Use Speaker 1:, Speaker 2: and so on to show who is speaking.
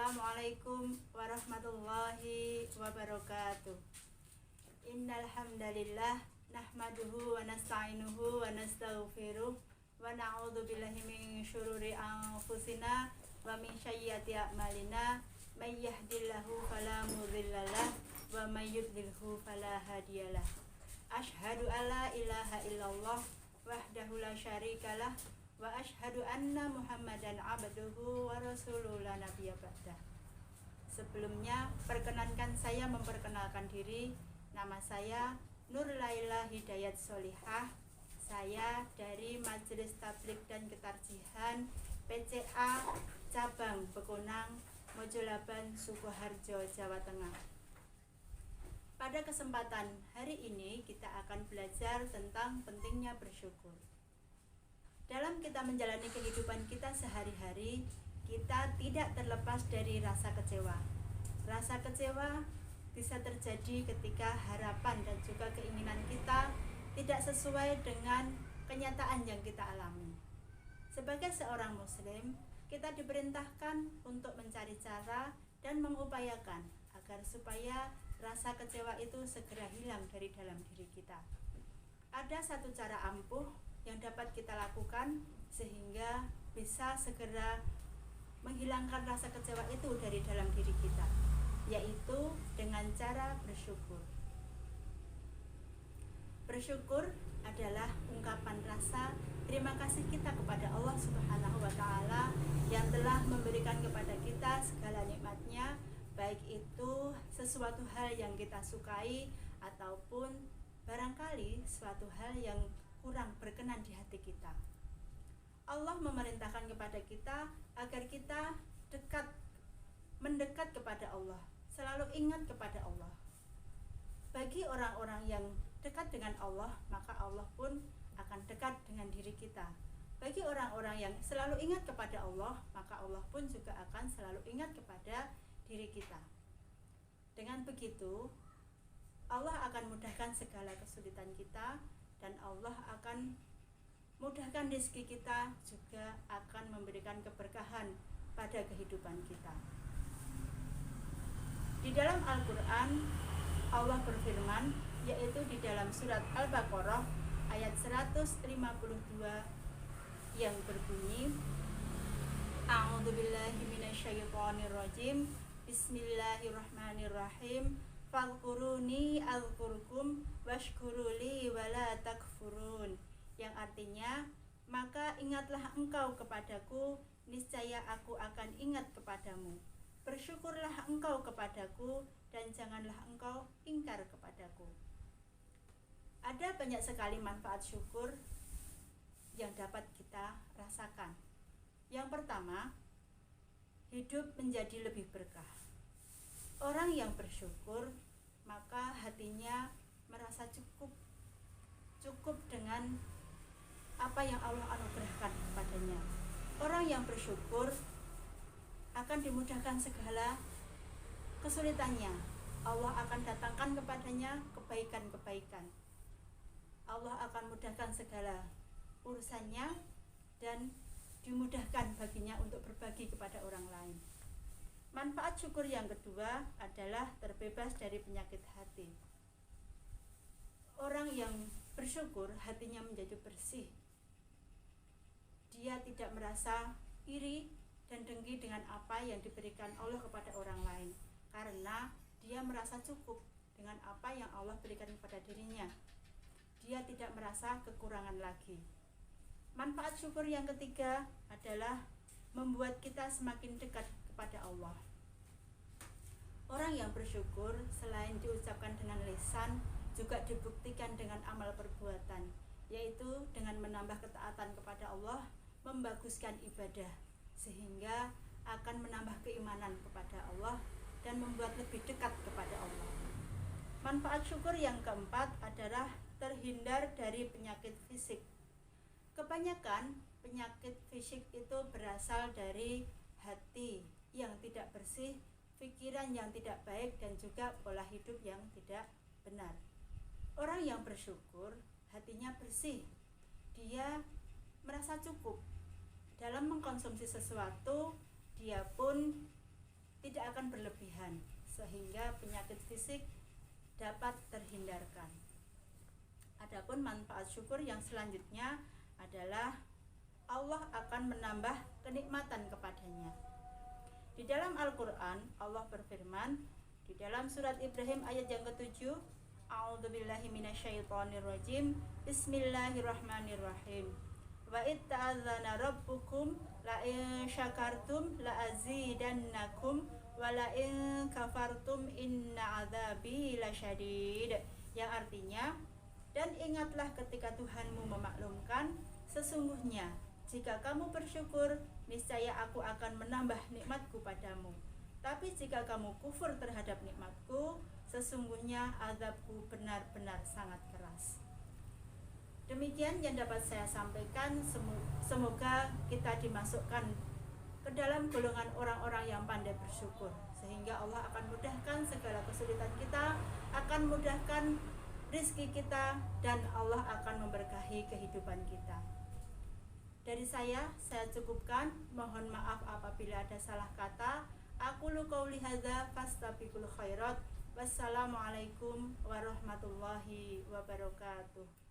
Speaker 1: Assalamualaikum warahmatullahi wabarakatuh. Innal hamdalillah nahmaduhu wa nasta'inuhu wa nastaghfiruh wa na'udzu billahi min syururi anfusina wa min sayyiati a'malina may yahdihillahu fala mudhillalah wa may yudlilhu fala hadiyalah. Asyhadu alla ilaha illallah wahdahu la syarikalah wa asyhadu anna Muhammadan abduhu wa rasuluhu la nabiyya ba'dah. Sebelumnya perkenankan saya memperkenalkan diri. Nama saya Nur Laila Hidayat Solihah. Saya dari Majelis Tabligh dan Ketarjihan PCA Cabang Bekunang, Mojolaban, Sukoharjo, Jawa Tengah. Pada kesempatan hari ini kita akan belajar tentang pentingnya bersyukur. Dalam kita menjalani kehidupan kita sehari-hari, kita tidak terlepas dari rasa kecewa. Rasa kecewa bisa terjadi ketika harapan dan juga keinginan kita tidak sesuai dengan kenyataan yang kita alami. Sebagai seorang muslim, kita diperintahkan untuk mencari cara dan mengupayakan agar supaya rasa kecewa itu segera hilang dari dalam diri kita. Ada satu cara ampuh yang dapat kita lakukan sehingga bisa segera menghilangkan rasa kecewa itu dari dalam diri kita, yaitu dengan cara bersyukur. Bersyukur adalah ungkapan rasa terima kasih kita kepada Allah Subhanahu wa Ta'ala yang telah memberikan kepada kita segala nikmatnya, baik itu sesuatu hal yang kita sukai ataupun barangkali suatu hal yang kurang berkenan di hati kita. Allah memerintahkan kepada kita agar kita mendekat kepada Allah, selalu ingat kepada Allah. Bagi orang-orang yang dekat dengan Allah, maka Allah pun akan dekat dengan diri kita. Bagi orang-orang yang selalu ingat kepada Allah, maka Allah pun juga akan selalu ingat kepada diri kita. Dengan begitu, Allah akan mudahkan segala kesulitan kita, dan Allah akan mudahkan rezeki kita, juga akan memberikan keberkahan pada kehidupan kita. Di dalam Al-Quran, Allah berfirman, yaitu di dalam surat Al-Baqarah ayat 152 yang berbunyi, A'udzubillahi minasyaitonirrajim, Bismillahirrahmanirrahim, Fadhkuruni azkurkum washkuruli wala takfurun, yang artinya, maka ingatlah engkau kepadaku, niscaya aku akan ingat kepadamu. Bersyukurlah engkau kepadaku, dan janganlah engkau ingkar kepadaku. Ada banyak sekali manfaat syukur yang dapat kita rasakan. Yang pertama, hidup menjadi lebih berkah. Orang yang bersyukur, maka hatinya merasa cukup dengan apa yang Allah anugerahkan kepadanya. Orang yang bersyukur akan dimudahkan segala kesulitannya. Allah akan datangkan kepadanya kebaikan-kebaikan. Allah akan mudahkan segala urusannya dan dimudahkan baginya untuk berbagi kepada orang lain. Manfaat syukur yang kedua adalah terbebas dari penyakit hati. Orang yang bersyukur hatinya menjadi bersih. Dia tidak merasa iri dan dengki dengan apa yang diberikan Allah kepada orang lain, karena dia merasa cukup dengan apa yang Allah berikan kepada dirinya. Dia tidak merasa kekurangan lagi. Manfaat syukur yang ketiga adalah membuat kita semakin dekat kepada Allah. Orang yang bersyukur selain diucapkan dengan lisan, juga dibuktikan dengan amal perbuatan, yaitu dengan menambah ketaatan kepada Allah, membaguskan ibadah, sehingga akan menambah keimanan kepada Allah dan membuat lebih dekat kepada Allah. Manfaat syukur yang keempat adalah terhindar dari penyakit fisik. Kebanyakan penyakit fisik itu berasal dari hati yang tidak bersih, pikiran yang tidak baik, dan juga pola hidup yang tidak benar. Orang yang bersyukur hatinya bersih. Dia merasa cukup dalam mengkonsumsi sesuatu. Dia pun tidak akan berlebihan sehingga penyakit fisik dapat terhindarkan. Adapun manfaat syukur yang selanjutnya adalah Allah akan menambah kenikmatan kepadanya. Di dalam Al-Quran Allah berfirman di dalam surat Ibrahim ayat yang ke-7, A'udzubillahi minasyaitonirrajim, Bismillahirrahmanirrahim. Wa itta'adzana rabbukum la in syakartum la azidannakum wa la in kafartum inna adzabi lasyadid. Yang artinya, dan ingatlah ketika Tuhanmu memaklumkan, sesungguhnya jika kamu bersyukur, niscaya aku akan menambah nikmatku padamu. Tapi jika kamu kufur terhadap nikmatku, sesungguhnya azabku benar-benar sangat keras. Demikian yang dapat saya sampaikan. Semoga kita dimasukkan ke dalam golongan orang-orang yang pandai bersyukur, sehingga Allah akan mudahkan segala kesulitan kita, akan mudahkan rizki kita, dan Allah akan memberkahi kehidupan kita. Dari saya cukupkan. Mohon maaf apabila ada salah kata. Aqulu qauli hadza fastabiqul khairat. Wassalamualaikum warahmatullahi wabarakatuh.